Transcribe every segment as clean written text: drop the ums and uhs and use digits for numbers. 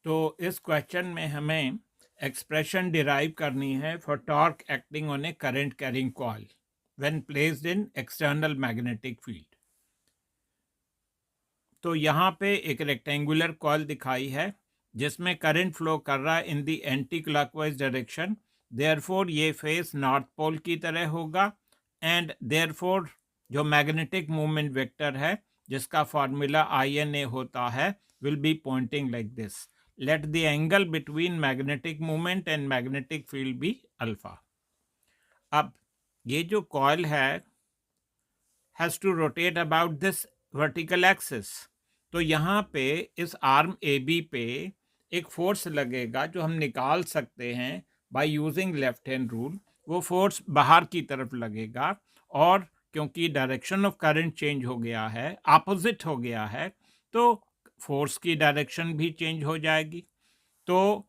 तो इस क्वेश्चन में हमें एक्सप्रेशन डिराइव करनी है for torque acting on A current carrying coil when placed in external magnetic field. तो यहाँ पे एक रेक्टेंगुलर कॉइल दिखाई है जिसमें करंट फ्लो कर रहा है in the anti clockwise direction. Therefore ये फेस नॉर्थ पोल की तरह होगा एंड देयरफॉर जो मैग्नेटिक मूवमेंट वेक्टर है जिसका फार्मूला INA होता है will be pointing like this. Let the angle between magnetic movement and magnetic field be alpha. अब ये जो कॉइल है has to rotate about this vertical axis. तो यहाँ पे इस आर्म AB पे एक फोर्स लगेगा जो हम निकाल सकते हैं by using left hand rule. वो फोर्स बाहर की तरफ लगेगा और क्योंकि डायरेक्शन ऑफ करंट चेंज हो गया है, अपोजिट हो गया है, तो फोर्स की डायरेक्शन भी चेंज हो जाएगी। तो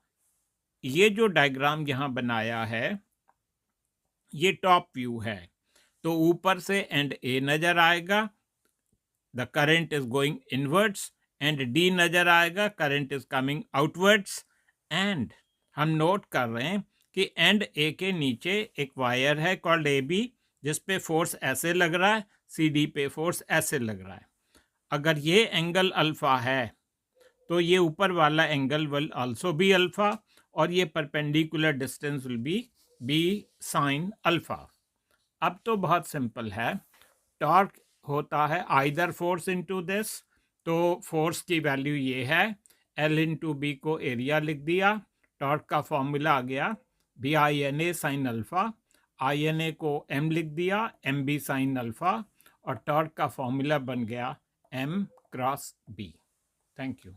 ये जो डायग्राम यहाँ बनाया है ये टॉप व्यू है। तो ऊपर से एंड A नजर आएगा, the current is going inwards, and D नजर आएगा, current is coming outwards. And हम नोट कर रहे हैं कि एंड A के नीचे एक वायर है कॉल्ड AB जिस पे फोर्स ऐसे लग रहा है, CD पे फोर्स ऐसे लग रहा है। अगर ये एंगल अल्फा है तो ये ऊपर वाला angle will also be alpha और ये perpendicular distance will be sine alpha. अब तो बहुत सिंपल है। टॉर्क होता है आइदर फोर्स इनटू दिस, तो फोर्स की वैल्यू ये है, L इंटू बी को एरिया लिख दिया, टॉर्क का फॉर्मूला आ गया BINA साइन अल्फा, INA को M लिख दिया MB साइन अल्फा, और टॉर्क का फॉर्मूला बन गया M cross B। Thank you.